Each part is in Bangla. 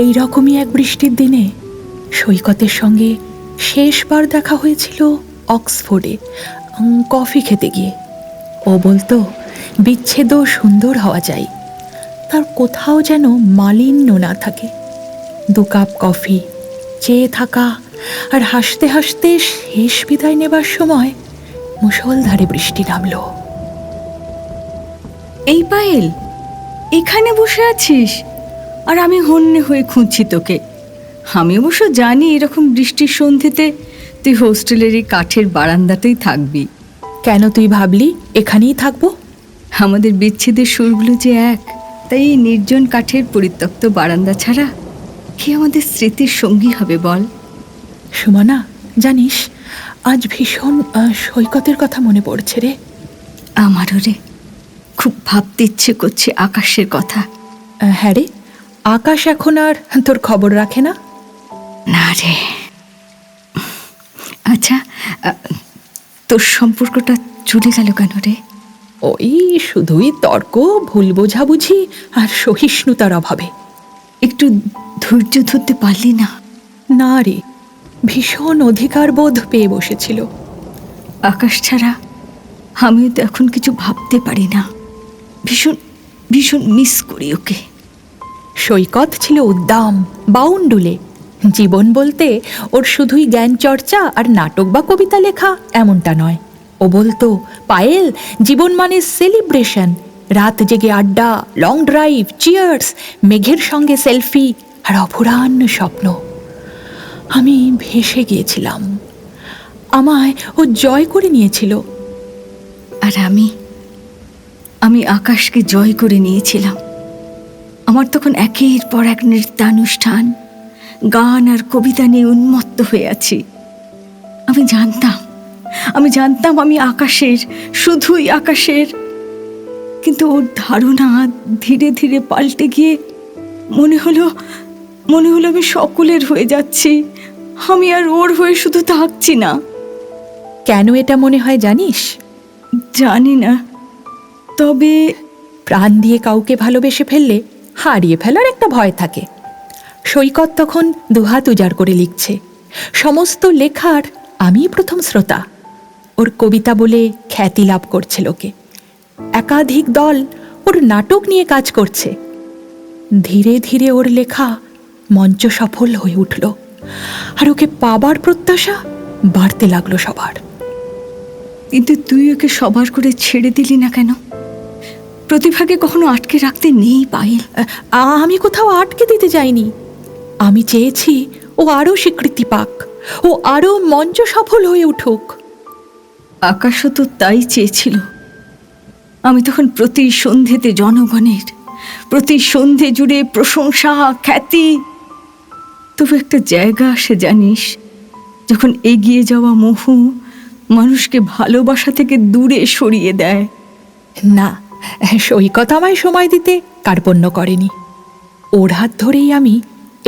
এই রকমই এক বৃষ্টির দিনে সৈকতের সঙ্গে শেষবার দেখা হয়েছিল অক্সফোর্ডে, কফি খেতে গিয়ে। ও বলতো বিচ্ছেদও সুন্দর হওয়া চাই, তার কোথাও যেন মালিন্য না থাকে। 2 কাপ কফি, চেয়ে থাকা আর হাসতে হাসতে শেষ বিদায় নেবার সময় মুষলধারে বৃষ্টি নামল। এই পায়েল, এখানে বসে আছিস আর আমি হন্যে হয়ে খুঁজছি তোকে। আমি অবশ্য জানি এরকম বৃষ্টির সন্ধ্যেতে তুই হোস্টেলের এই কাঠের বারান্দাতেই থাকবি। কেন তুই ভাবলি এখানেই থাকবো? আমাদের বিচ্ছেদের সুরগুলো যে এক, তাই এই নির্জন কাঠের পরিত্যক্ত বারান্দা ছাড়া কি আমাদের স্মৃতির সঙ্গী হবে বল? সুমনা, জানিস আজ ভীষণ সৈকতের কথা মনে পড়ছে রে। আমারও রে, খুব ভাবতে ইচ্ছে করছে আকাশের কথা। হ্যাঁ রে, আকাশ এখন আর তোর খবর রাখে না? না রে। আচ্ছা, তোর সম্পর্কটা চলে গেল কেন রে? ওই শুধুই তর্ক, ভুল বোঝাবুঝি আর সহিষ্ণুতার অভাবে। একটু ধৈর্য ধরতে পারলি না? না রে, ভীষণ অধিকার বোধ পেয়ে বসেছিল। আকাশ ছাড়া আমিও তো এখন কিছু ভাবতে পারি না। ভীষণ ভীষণ মিস করি ওকে। সৈকত ছিল উদ্দাম, বাউন্ডুলে। জীবন বলতে ওর শুধুই জ্ঞান চর্চা আর নাটক বা কবিতা লেখা এমনটা নয়। ও বলতো, পায়েল, জীবন মানে সেলিব্রেশন। রাত জেগে আড্ডা, লং ড্রাইভ, চিয়ার্স, মেঘের সঙ্গে সেলফি আর অভুরান্য স্বপ্ন। আমি ভেসে গিয়েছিলাম। আমায় ও জয় করে নিয়েছিল। আর আমি আকাশকে জয় করে নিয়েছিলাম। আমার তখন একের পর এক নৃত্যানুষ্ঠান, গান আর কবিতা নিয়ে উন্মত্ত হয়ে আছি। আমি জানতাম আমি আকাশের, শুধুই আকাশের। কিন্তু ওর ধারণা ধীরে ধীরে পাল্টে গিয়ে মনে হলো আমি সকলের হয়ে যাচ্ছি। আমি আর ওর হয়ে শুধু থাকছি না। কেন এটা মনে হয় জানিস? জানি না, তবে প্রাণ দিয়ে কাউকে ভালোবেসে ফেললে হারিয়ে ফেলার একটা ভয় থাকে। সৈকত তখন 2 হাত উজাড় করে লিখছে। সমস্ত লেখার আমি প্রথম শ্রোতা। ওর কবিতা বলে খ্যাতি লাভ করছে লোকে। একাধিক দল ওর নাটক নিয়ে কাজ করছে। ধীরে ধীরে ওর লেখা মঞ্চ সফল হয়ে উঠল, আর ওকে পাবার প্রত্যাশা বাড়তে লাগলো সবার। কিন্তু তুই ওকে সবার করে ছেড়ে দিলি না কেন? প্রতিভাকে কখনো আটকে রাখতে নেই পায়েল। আমি কোথাও আটকে দিতে যাইনি। আমি চেয়েছি ও আরো স্বীকৃতি পাক, ও আরো মঞ্চ সফল হয়ে উঠুক। আকাশও তো তাই চেয়েছিল। আমি তখন প্রতি সন্ধ্যেতে জনগণের, প্রতি সন্ধ্যে জুড়ে প্রশংসা, খ্যাতি। তবে একটা জায়গা আসে জানিস, যখন এগিয়ে যাওয়া মোহ মানুষকে ভালোবাসা থেকে দূরে সরিয়ে দেয়। না, সৈকত আমায় সময় দিতে কার্পণ্য করেনি। ওর হাত ধরেই আমি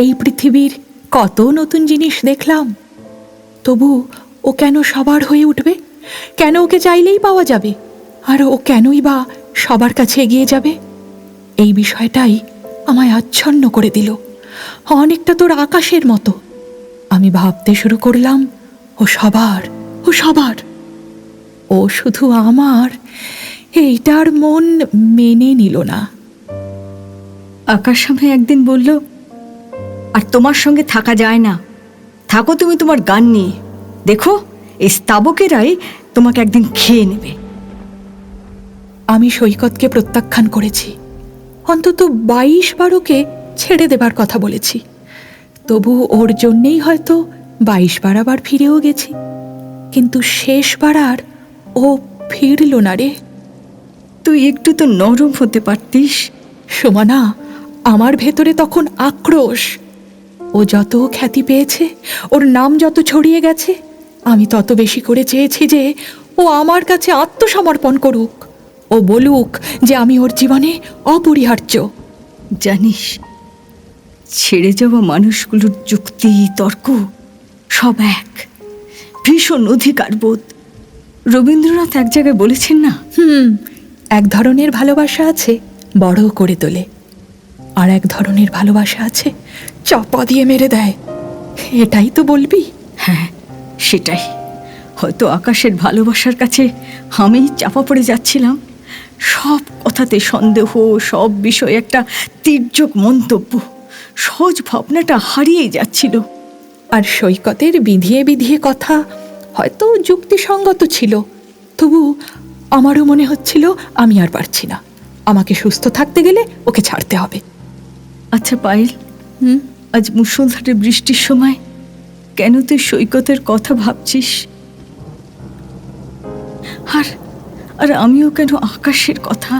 এই পৃথিবীর কত নতুন জিনিস দেখলাম। তবু ও কেন সবার হয়ে উঠবে? কেন ওকে চাইলেই পাওয়া যাবে? আর ও কেনই বা সবার কাছে এগিয়ে যাবে? এই বিষয়টাই আমায় আচ্ছন্ন করে দিল, অনেকটা তোর আকাশের মতো। আমি ভাবতে শুরু করলাম ও সবার। ও শুধু আমার, এইটার মন মেনে নিল না। আকাশ আমায় একদিন বলল, আর তোমার সঙ্গে থাকা যায় না, থাকো তুমি তোমার গান নিয়ে। দেখো, এই স্তাবকেরাই তোমাকে একদিন খেয়ে নেবে। আমি সৈকতকে প্রত্যাখ্যান করেছি। অন্তত 22বার ওকে ছেড়ে দেবার কথা বলেছি। তবু ওর জন্যেই হয়তো 22বার আবার ফিরেও গেছি। কিন্তু শেষবার আর ও ফিরল না রে। তুই একটু তো নরম হতে পারতিস। সুমনা, আমার ভেতরে তখন আক্রোশ। ও যত খ্যাতি পেয়েছে, ওর নাম যত ছড়িয়ে গেছে, আমি তত বেশি করে চেয়েছি যে ও আমার কাছে আত্মসমর্পণ করুক। ও বলুক যে আমি ওর জীবনে অপরিহার্য। জানিস, ছেড়ে যাওয়া মানুষগুলোর যুক্তি, তর্ক সব এক, ভীষণ অধিকারবোধ। রবীন্দ্রনাথ এক জায়গায় বলেছেন না, এক ধরনের ভালোবাসা আছে, বড় করে তোলে। আর এক ধরনের ভালোবাসা আছে, চাপা দিয়ে মেরে দেয়। এটাই তো বলবি? হ্যাঁ, সেটাই। হয়তো আকাশের ভালোবাসার কাছে আমি চাপা পড়ে যাচ্ছিলাম। সব কথাতে সন্দেহ, সব বিষয়ে একটা তীর্যক মন্তব্য, সহজ ভাবনাটা হারিয়ে যাচ্ছিল। আর সৈকতের বিধিয়ে বিধিয়ে কথা হয়তো যুক্তিসঙ্গত ছিল, তবু আমারও মনে হচ্ছিল আমি আর পারছি না, আমাকে সুস্থ থাকতে গেলে ওকে ছাড়তে হবে। আচ্ছা পায়েল, আজ মুষলধারে বৃষ্টির সময় কেন তুই সৈকতের কথা ভাবছিস? আর আর আমিও কেন আকাশের কথা?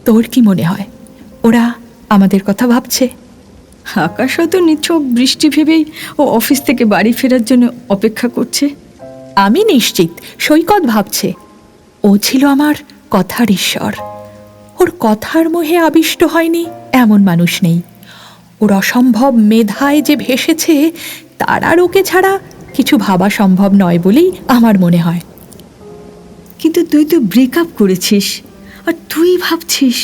তোর কি মনে হয় ওরা আমাদের কথা ভাবছে? আকাশ হয়তো নিছক বৃষ্টি ভেবেই ও অফিস থেকে বাড়ি ফেরার জন্য অপেক্ষা করছে। আমি নিশ্চিত সৈকত ভাবছে ও ছিল আমার কথার ঈশ্বর। ওর কথার মোহে আবিষ্ট হয়নি এমন মানুষ নেই। ওর অসম্ভব মেধায় যে ভেসেছে, তার আর ওকে ছাড়া কিছু ভাবা সম্ভব নয় বলেই আমার মনে হয়। কিন্তু তুই তো ব্রেকআপ করেছিস, আর তুই ভাবছিস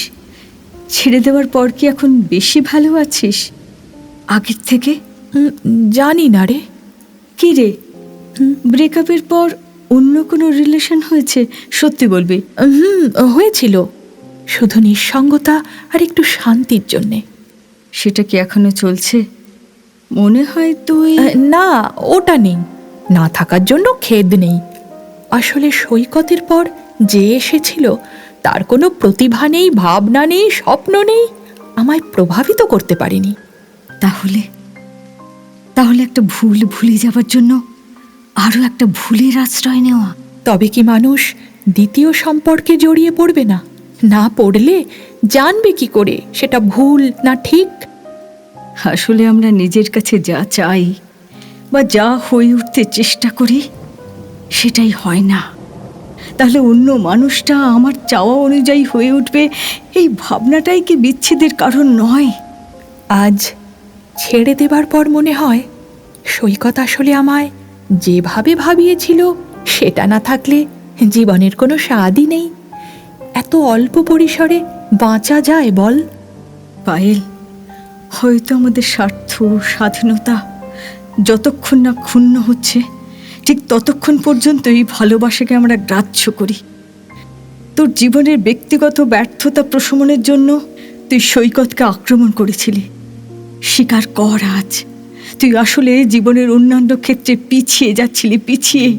ছেড়ে দেওয়ার পর কি এখন বেশি ভালো আছিস আগের থেকে? জানি না রে। কি রে, ব্রেকআপের পর অন্য কোনো রিলেশন হয়েছে? সত্যি বলবি? হয়েছিল, শুধু নিঃসঙ্গতা আর একটু শান্তির জন্যে। সেটা কি এখনো চলছে? মনে হয় তুই... না, ওটা নেই। না থাকার জন্য খেদ নেই। আসলে সৈকতের পর যে এসেছিল তার কোনো প্রতিভা নেই, ভাবনা নেই, স্বপ্ন নেই, আমায় প্রভাবিত করতে পারেনি। তাহলে তাহলে একটা ভুল ভুলে যাবার জন্য আরো একটা ভুলের আশ্রয় নেওয়া? তবে কি মানুষ দ্বিতীয় সম্পর্কে জড়িয়ে পড়বে না? না পড়লে জানবে কি করে সেটা ভুল না ঠিক? আসলে আমরা নিজের কাছে যা চাই বা যা হয়ে উঠতে চেষ্টা করি সেটাই হয় না। তাহলে অন্য মানুষটা আমার চাওয়া অনুযায়ী হয়ে উঠবে, এই ভাবনাটাই কি বিচ্ছেদের কারণ নয়? আজ ছেড়ে দেবার পর মনে হয় সৈকত আসলে আমায় যেভাবে ভাবিয়েছিল সেটা না থাকলে জীবনের কোনো স্বাদই নেই। এত অল্প পরিসরে বাঁচা যায় বল? পায়েল, হয়তো আমাদের স্বার্থ, স্বাধীনতা যতক্ষণ না ক্ষুণ্ণ হচ্ছে, ঠিক ততক্ষণ পর্যন্ত এই ভালোবাসাকে আমরা গ্রাহ্য করি। তোর জীবনের ব্যক্তিগত ব্যর্থতা প্রশমনের জন্য তুই সৈকতকে আক্রমণ করেছিলি। স্বীকার কর, আজ তুই আসলে জীবনের অন্যান্য ক্ষেত্রে পিছিয়ে যাচ্ছিলি, পিছিয়ে।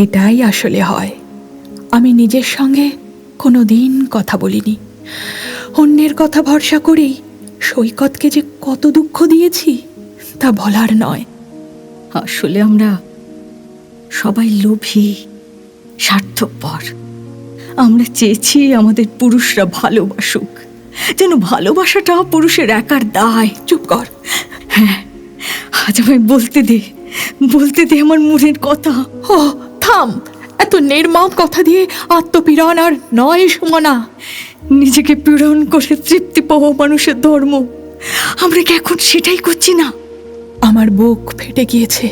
এটাই আসলে হয়। আমি নিজের সঙ্গে কোনো দিন কথা বলিনি। অন্যের কথা ভরসা করেই সৈকতকে যে কত দুঃখ দিয়েছি তা বলার নয়। আসলে আমরা সবাই লোভী, স্বার্থপর। আমরা চেয়েছি আমাদের পুরুষরা ভালোবাসুক, যেন ভালোবাসাটা পুরুষের একার দায়। চুপ কর। হ্যাঁ, আজ আমায় বলতে দে আমার মনের কথা। ও থাম, এত নির্মম কথা দিয়ে আত্মপীড়ন আর নয় সুমনা। নিজেকে পীড়ন করে তৃপ্তি পাওয়া মানুষের ধর্ম। আমরা কি এখন সেটাই করছি না? আমার বুক ফেটে গিয়েছে।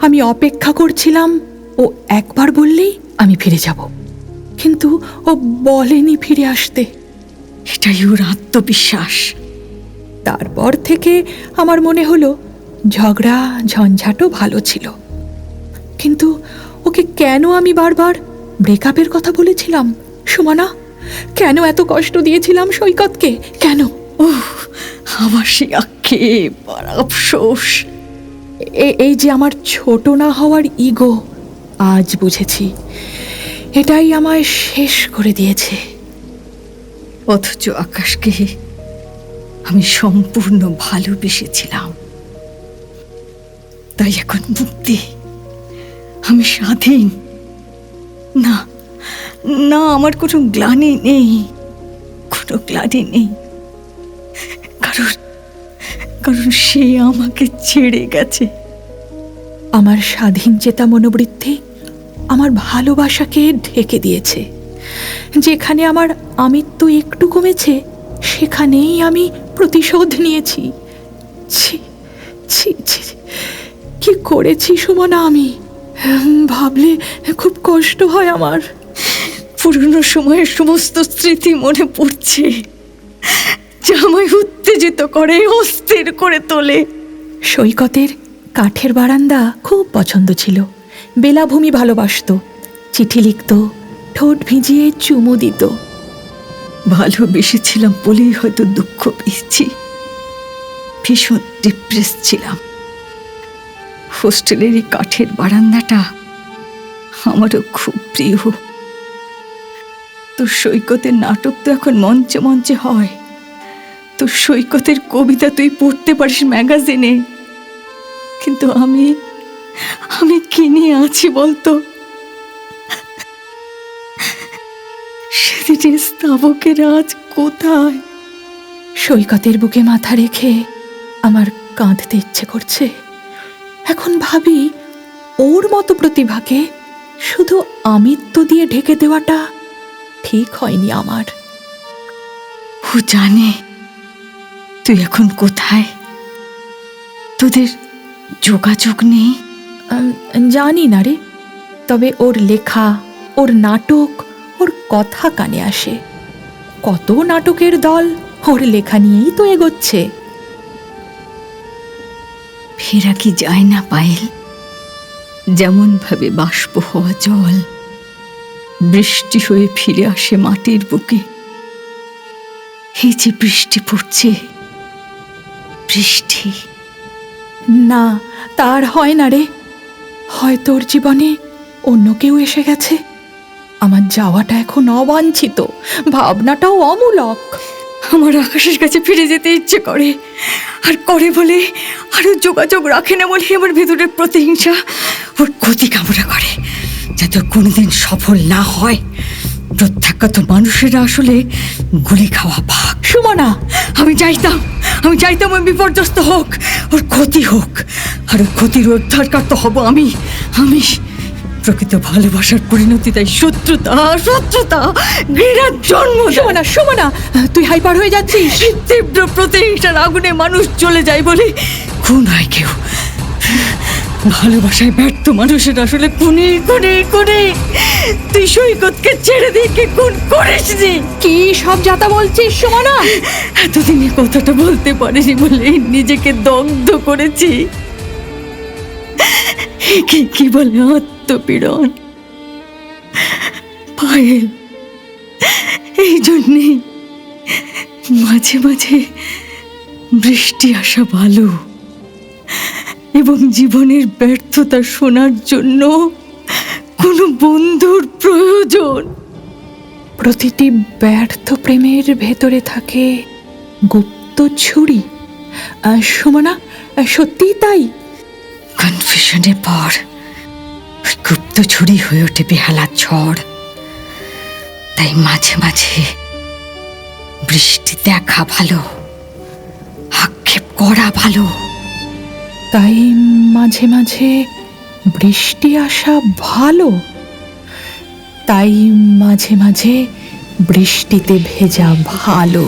আমি অপেক্ষা করছিলাম ও একবার বললেই আমি ফিরে যাব, কিন্তু ও বলেনি ফিরে আসতে। এটাই ওর আত্মবিশ্বাস। তারপর থেকে আমার মনে হলো ঝগড়া ঝঞ্ঝাটও ভালো ছিল, কিন্তু ওকে কেন আমি বারবার ব্রেকআপের কথা বলেছিলাম সুমনা? কেন এত কষ্ট দিয়েছিলাম সৈকতকে? কেন? আমার সেই আক্ষেপ আর আফসোস, এই যে আমার ছোট না হওয়ার ইগো, আজ বুঝেছি এটাই আমায় শেষ করে দিয়েছে। অথচ আকাশকে আমি সম্পূর্ণ ভালোবেসেছিলাম। তাই এখন মুক্তি, আমি স্বাধীন। না না, আমার কোনো গ্লানি নেই, কোনো গ্লানি নেই, কারণ কারণ সে আমাকে ছেড়ে গেছে। আমার স্বাধীন চেতা মনোবৃত্তি আমার ভালোবাসাকে ঢেকে দিয়েছে। যেখানে আমার আমিত্ব একটু কমেছে সেখানেই আমি প্রতিশোধ নিয়েছি। ছি ছি ছি, কি করেছি সুমনা আমি! ভাবলে খুব কষ্ট হয় আমার। পুরনো সময়ের সমস্ত স্মৃতি মনে পড়ছে, যা আমায় উত্তেজিত করে, অস্থির করে তোলে। সৈকতের কাঠের বারান্দা খুব পছন্দ ছিল। বেলাভূমি ভালোবাসত, চিঠি লিখত, ঠোঁট ভিজিয়ে চুমু দিত। ভালোবেসেছিলাম বলেই হয়তো দুঃখ পেয়েছি। ভীষণ ডিপ্রেস ছিলাম। হোস্টেলের এই কাঠের বারান্দাটা আমারও খুব প্রিয়। তোর সৈকতের নাটক তো এখন মঞ্চে মঞ্চে হয়, তোর সৈকতের কবিতা তুই পড়তে পারিস ম্যাগাজিনে, কিন্তু আমি কি নিয়ে আছি বলতো? সেদিনের স্তাবকের আজ কোথায়? সৈকতের বুকে মাথা রেখে আমার কাঁদতে ইচ্ছে করছে। এখন ভাবি, ওর মতো প্রতিভাকে শুধু আমিত্ব দিয়ে ঢেকে দেওয়াটা ঠিক হয়নি আমার। ও জানে তুই এখন কোথায়? তোদের যোগাযোগ নেই? জানি না রে, তবে ওর লেখা, ওর নাটক, ওর কথা কানে আসে। কত নাটকের দল ওর লেখা নিয়েই তো এগোচ্ছে। ফেরা কি যায় না পায়েল? যেমন ভাবে বাষ্প হওয়া জল বৃষ্টি হয়ে ফিরে আসে মাটির বুকে, এই যে বৃষ্টি পড়ছে, বৃষ্টি না, তার হয় না রে। হয়তো ওর জীবনে অন্য কেউ এসে গেছে। আমার যাওয়াটা এখন অবাঞ্ছিত, ভাবনাটাও অমূলক। আমার আকাশের কাছে ফিরে যেতে ইচ্ছে করে, আর করে বলে, আরো যোগাযোগ রাখে না বলে আমার ভেতরের প্রতিহিংসা ওর ক্ষতি কামনা করে, যাতে কোনোদিন সফল না হয়। প্রত্যাখ্যাত মানুষেরা আসলে গুলি খাওয়া ভাগ। সুমনা, আমি চাইতাম ওই বিপর্যস্ত হোক, ওর ক্ষতি হোক, আর ওর ক্ষতির উদ্ধারকার তো হব আমি। প্রকৃত ভালোবাসার পরিণতি তাই শত্রুতা, ঘৃণার জন্ম। সুমনা, তুই হাইপার হয়ে যাচ্ছিস। তীব্র প্রতিহিংসার আগুনে মানুষ চলে যায় বলে খুন হয় কেউ। ভালোবাসায় ব্যর্থ মানুষের আসলে খুনি। তুই সৈকতকে ছেড়ে দিয়ে কি খুন করিসনি? কি সব যাতা বলছিস সুমনা? এতদিনে কথাটা বলতে পারিনি বলে নিজেকে দগ্ধ করেছি। কি বলে আত্মপীড়ন। পায়েল, এই জন্যেই মাঝে মাঝে বৃষ্টি আসা ভালো, এবং জীবনের ব্যর্থতা শোনার জন্য কোনো বন্ধুর প্রয়োজন। প্রতিটি ব্যর্থ প্রেমের ভেতরে থাকে গুপ্ত ছুরি। সুমনা, সত্যিই তাই? কনফিউশনের পর গুপ্ত ছুরি হয়ে ওঠে বেহালা ঝড়। তাই মাঝে মাঝে বৃষ্টি দেখা ভালো, আক্ষেপ করা ভালো। তাই মাঝে মাঝে বৃষ্টি আসা ভালো, তাই মাঝে মাঝে বৃষ্টিতে ভেজা ভালো।